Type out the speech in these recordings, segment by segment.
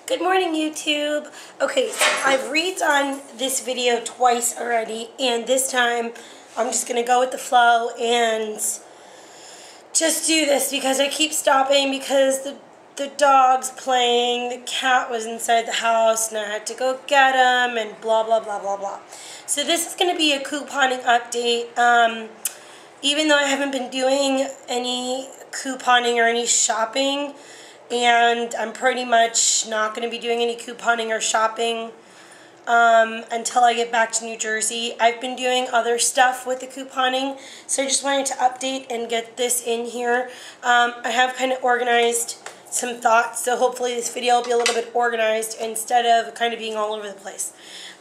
Good morning, YouTube. Okay, so I've redone this video twice already, and this time I'm just going to go with the flow and just do this because I keep stopping because the dog's playing, the cat was inside the house, and I had to go get him, and blah, blah, blah, blah, blah. So this is going to be a couponing update. Even though I haven't been doing any couponing or any shopping, and I'm pretty much not going to be doing any couponing or shopping until I get back to New Jersey. I've been doing other stuff with the couponing, so I just wanted to update and get this in here. I have kind of organized some thoughts, so hopefully this video will be a little bit organized instead of kind of being all over the place.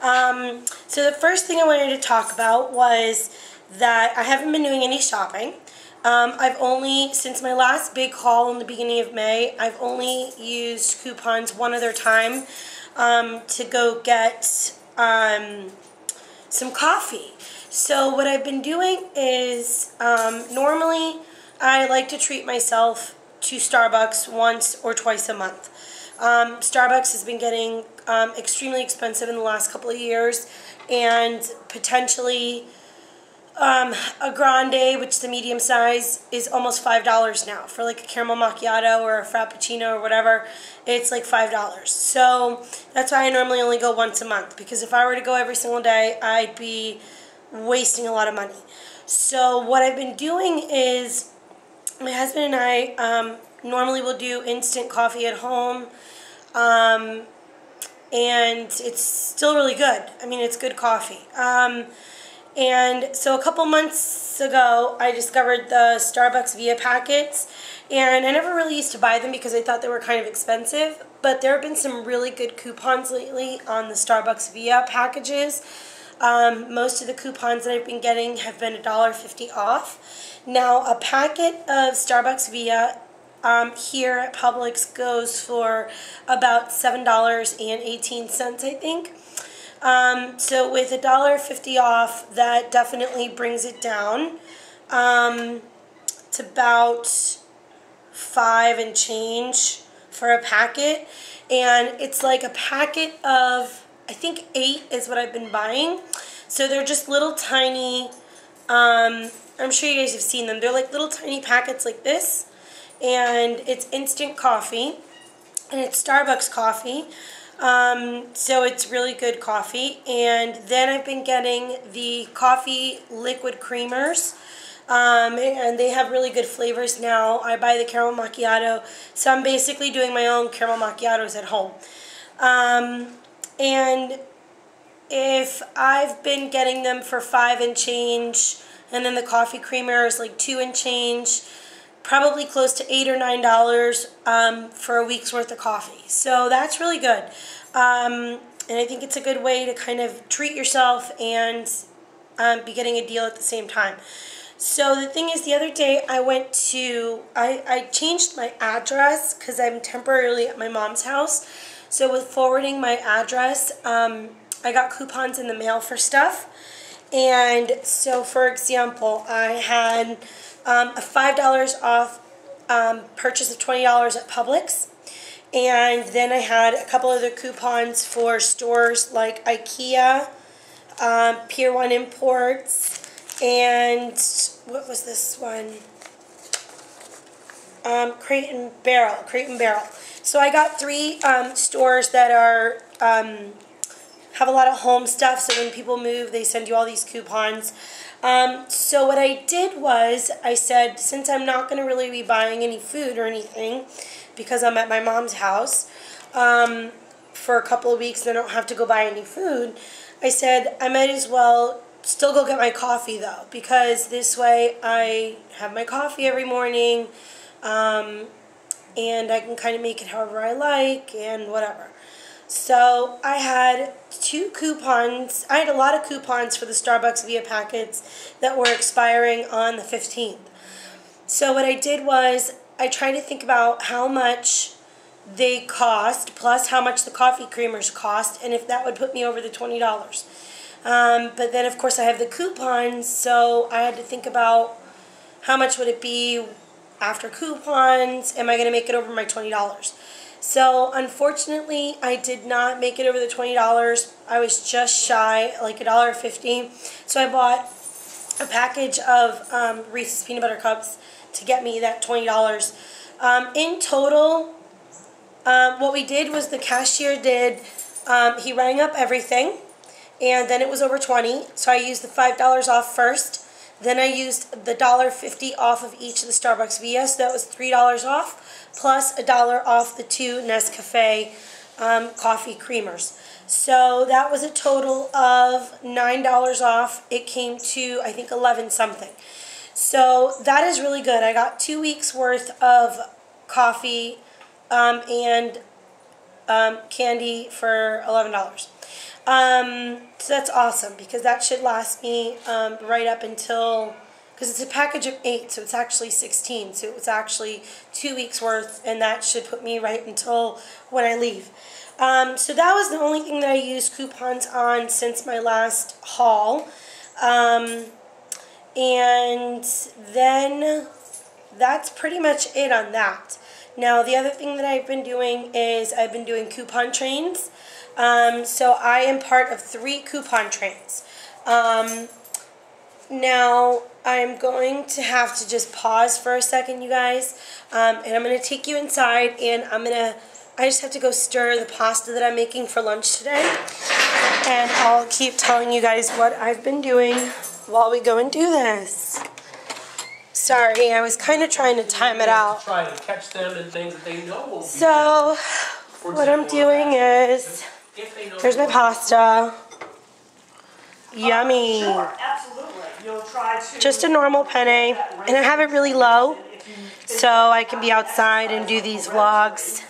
So the first thing I wanted to talk about was that I haven't been doing any shopping. I've only, since my last big haul in the beginning of May, I've only used coupons one other time to go get some coffee. So what I've been doing is, normally I like to treat myself to Starbucks once or twice a month. Starbucks has been getting extremely expensive in the last couple of years, and potentially a grande, which is the medium size, is almost $5 now. For like a caramel macchiato or a frappuccino or whatever, it's like $5. So that's why I normally only go once a month, because if I were to go every single day, I'd be wasting a lot of money. So what I've been doing is, my husband and I normally will do instant coffee at home, and it's still really good. I mean, it's good coffee. And so a couple months ago, I discovered the Starbucks Via packets, and I never really used to buy them because I thought they were kind of expensive, but there have been some really good coupons lately on the Starbucks Via packages. Most of the coupons that I've been getting have been $1.50 off. Now, a packet of Starbucks Via here at Publix goes for about $7.18, I think. So with $1.50 off, that definitely brings it down to about $5 and change for a packet. And it's like a packet of, I think 8 is what I've been buying. So they're just little tiny, I'm sure you guys have seen them. They're like little tiny packets like this. And it's instant coffee. And it's Starbucks coffee. So it's really good coffee. And then I've been getting the coffee liquid creamers, and they have really good flavors now. I buy the caramel macchiato, so I'm basically doing my own caramel macchiatos at home. And if I've been getting them for $5 and change, and then the coffee creamer is like $2 and change, probably close to $8 or $9 for a week's worth of coffee. So that's really good. And I think it's a good way to kind of treat yourself and be getting a deal at the same time. So the thing is, the other day I changed my address because I'm temporarily at my mom's house. So with forwarding my address, I got coupons in the mail for stuff. And so, for example, I had a $5 off purchase of $20 at Publix. And then I had a couple other coupons for stores like IKEA, Pier 1 Imports, and what was this one? Crate and Barrel. So I got 3 stores that are have a lot of home stuff, so when people move, they send you all these coupons. So what I did was, I said, since I'm not going to really be buying any food or anything, because I'm at my mom's house for a couple of weeks and I don't have to go buy any food, I said I might as well still go get my coffee, though, because this way I have my coffee every morning, and I can kind of make it however I like and whatever. So I had 2 coupons. I had a lot of coupons for the Starbucks Via packets that were expiring on the 15th. So what I did was, I tried to think about how much they cost, plus how much the coffee creamers cost, and if that would put me over the $20. But then, of course, I have the coupons, so I had to think about how much would it be after coupons. Am I going to make it over my $20? So unfortunately, I did not make it over the $20. I was just shy, like $1.50. So I bought a package of Reese's Peanut Butter Cups to get me that $20. In total, what we did was the cashier did, he rang up everything, and then it was over $20. So I used the $5 off first. Then I used the $1.50 off of each of the Starbucks Via, so that was $3 off, plus $1 off the 2 Nescafe coffee creamers. So that was a total of $9 off. It came to, I think, 11 something. So that is really good. I got 2 weeks worth of coffee and candy for $11. So that's awesome, because that should last me right up until, because it's a package of 8, so it's actually 16. So it's actually 2 weeks worth, and that should put me right until when I leave. So that was the only thing that I used coupons on since my last haul. And then that's pretty much it on that. Now, the other thing that I've been doing is I've been doing coupon trains. So I am part of 3 coupon trains. Now, I'm going to have to just pause for a second, you guys. And I'm going to take you inside, and I just have to go stir the pasta that I'm making for lunch today. And I'll keep telling you guys what I've been doing while we go and do this. Sorry, I was kind of trying to time it out. Try to catch them in things that they know will be. So, what I'm doing is, here's my pasta. Yummy. Sure, absolutely. You'll try to Just a normal penne, and I have it really low so I can be outside and do these vlogs.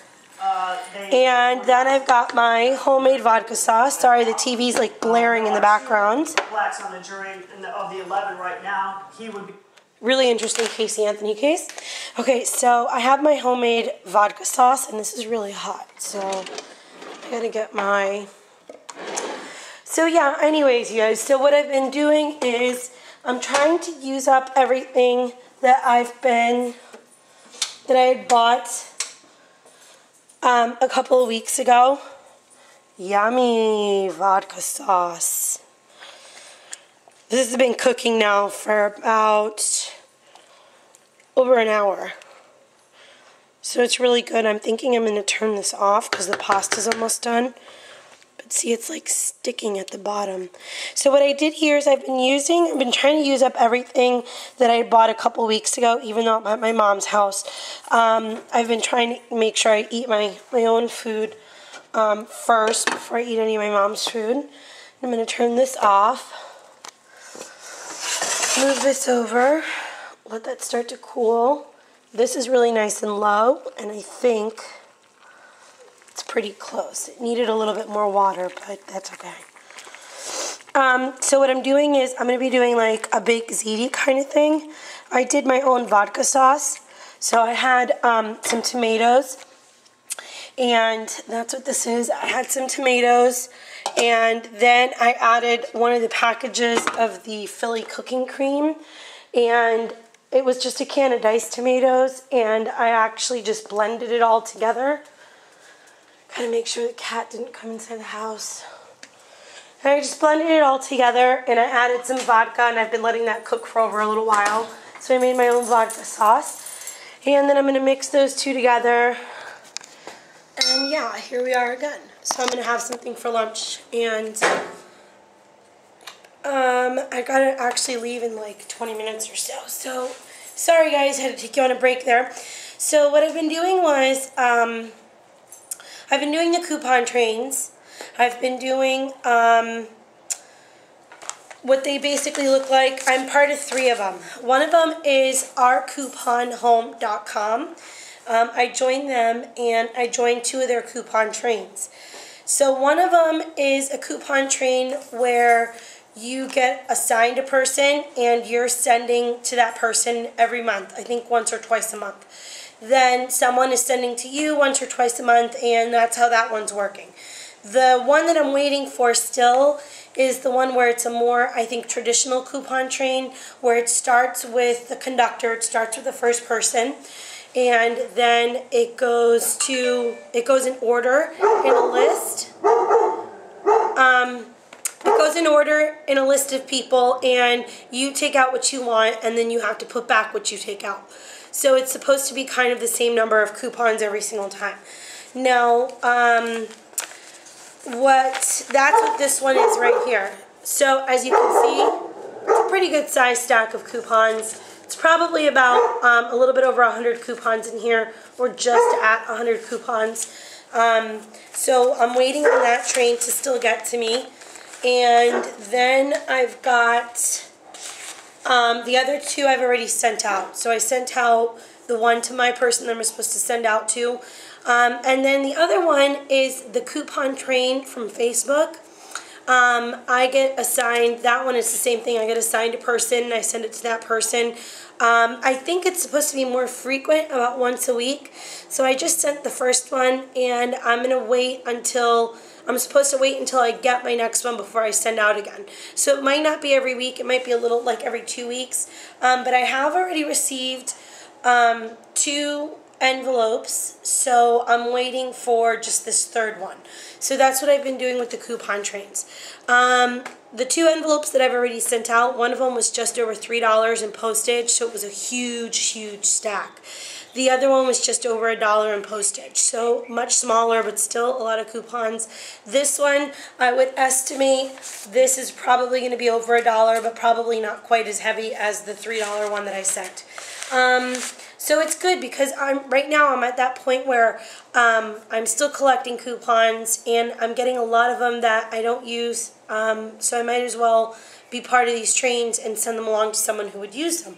And then I've got my homemade vodka sauce. Sorry, the TV's like blaring in the background. Blacks on the jury of the 11 right now. He would be Really interesting Casey Anthony case. Okay, so I have my homemade vodka sauce, and this is really hot, so I gotta get my... So yeah, anyways, you guys, so what I've been doing is I'm trying to use up everything that I had bought a couple of weeks ago. Yummy vodka sauce. This has been cooking now for about over an hour. So it's really good. I'm thinking I'm going to turn this off because the pasta's almost done. But see, it's like sticking at the bottom. So what I did here is I've been trying to use up everything that I bought a couple weeks ago, even though I'm at my mom's house. I've been trying to make sure I eat my own food first before I eat any of my mom's food. I'm going to turn this off. Move this over, let that start to cool. This is really nice and low, and I think it's pretty close. It needed a little bit more water, but that's okay. So what I'm doing is I'm going to be doing like a baked ziti kind of thing. I did my own vodka sauce. So I had some tomatoes, and that's what this is. I had some tomatoes, and then I added one of the packages of the Philly cooking cream, and it was just a can of diced tomatoes, and I actually just blended it all together. Gotta make sure the cat didn't come inside the house. And I just blended it all together, and I added some vodka, and I've been letting that cook for over a little while. So I made my own vodka sauce, and then I'm gonna mix those two together. And yeah, here we are again. So I'm going to have something for lunch, and I got to actually leave in like 20 minutes or so. So sorry guys, I had to take you on a break there. So what I've been doing was, I've been doing the coupon trains. I've been doing what they basically look like. I'm part of 3 of them. One of them is ourcouponhome.com. I joined them, and I joined 2 of their coupon trains. So one of them is a coupon train where you get assigned a person, and you're sending to that person every month, I think once or twice a month. Then someone is sending to you once or twice a month, and that's how that one's working. The one that I'm waiting for still is the one where it's a more, I think, traditional coupon train, where it starts with the conductor, it starts with the first person. and then it goes in order in a list. It goes in order in a list of people, and you take out what you want, and then you have to put back what you take out. So it's supposed to be kind of the same number of coupons every single time. Now, that's what this one is right here. So as you can see, it's a pretty good size stack of coupons. It's probably about a little bit over 100 coupons in here, or just at 100 coupons. So I'm waiting on that train to still get to me. And then I've got the other two I've already sent out. So I sent out the one to my person that I'm supposed to send out to. And then the other one is the coupon train from Facebook. I get assigned, that one is the same thing. I get assigned a person and I send it to that person. I think it's supposed to be more frequent, about once a week. So I just sent the first one, and I'm supposed to wait until I get my next one before I send out again. So it might not be every week. It might be a little like every 2 weeks. But I have already received 2 envelopes, so I'm waiting for just this third one. So that's what I've been doing with the coupon trains. The 2 envelopes that I've already sent out, one of them was just over $3 in postage, so it was a huge, huge stack. The other one was just over $1 in postage, so much smaller, but still a lot of coupons. This one, I would estimate this is probably going to be over $1, but probably not quite as heavy as the $3 one that I sent. So it's good because right now I'm at that point where I'm still collecting coupons, and I'm getting a lot of them that I don't use, so I might as well be part of these trains and send them along to someone who would use them.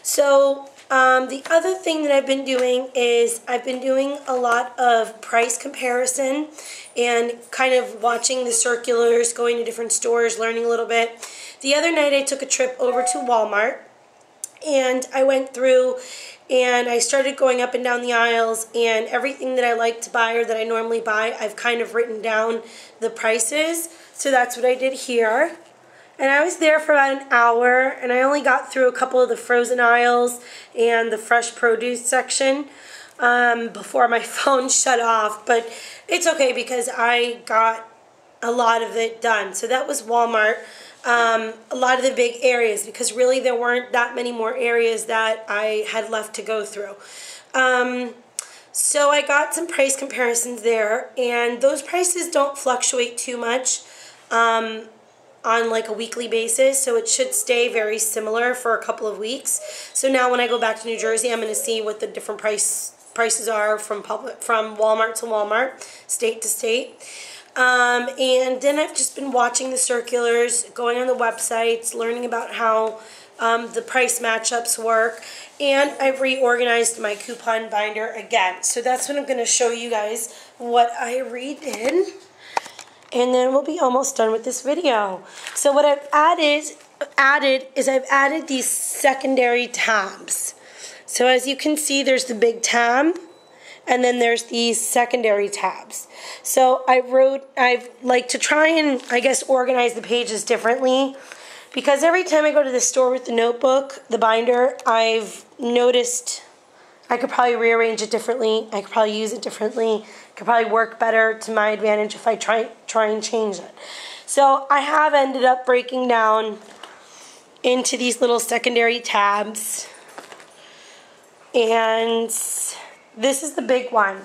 So the other thing that I've been doing is I've been doing a lot of price comparison and kind of watching the circulars, going to different stores, learning a little bit. The other night I took a trip over to Walmart, and I went through and I started going up and down the aisles, and everything that I like to buy or that I normally buy, I've kind of written down the prices. So that's what I did here. And I was there for about an hour, and I only got through a couple of the frozen aisles and the fresh produce section before my phone shut off. But it's okay because I got a lot of it done. So that was Walmart. A lot of the big areas, because really there weren't that many more areas that I had left to go through. So I got some price comparisons there, and those prices don't fluctuate too much on like a weekly basis, so it should stay very similar for a couple of weeks. So now when I go back to New Jersey, I'm going to see what the different prices are from Walmart to Walmart, state to state. And then I've just been watching the circulars, going on the websites, learning about how the price matchups work, and I've reorganized my coupon binder again. So that's what I'm going to show you guys what I redid, and then we'll be almost done with this video. So what I've added is I've added these secondary tabs. So as you can see, there's the big tab, and then there's these secondary tabs. So I've like to try and, I guess, organize the pages differently, because every time I go to the store with the notebook, the binder, I've noticed I could probably rearrange it differently. I could probably use it differently. It could probably work better to my advantage if I try and change it. So I have ended up breaking down into these little secondary tabs, and this is the big one.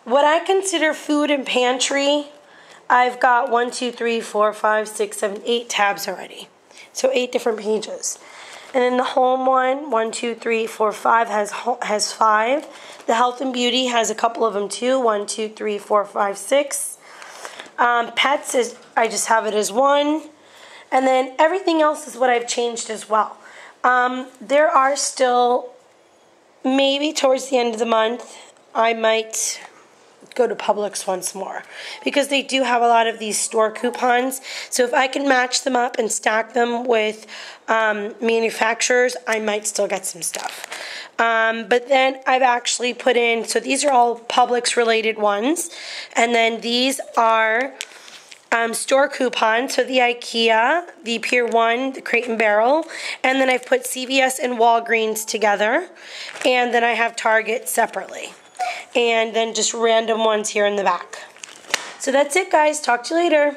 What I consider food and pantry, I've got 1, 2, 3, 4, 5, 6, 7, 8 tabs already. So 8 different pages. And then the home one, 1, 2, 3, 4, 5 has 5. The health and beauty has a couple of them too. 1, 2, 3, 4, 5, 6. Pets is, I just have it as 1. And then everything else is what I've changed as well. There are still, maybe towards the end of the month, I might go to Publix once more, because they do have a lot of these store coupons. So if I can match them up and stack them with manufacturers, I might still get some stuff. But then I've actually put in, so these are all Publix related ones, and then these are store coupon, so the IKEA, the Pier 1, the Crate and Barrel, and then I've put CVS and Walgreens together, and then I have Target separately, and then just random ones here in the back. So that's it, guys. Talk to you later.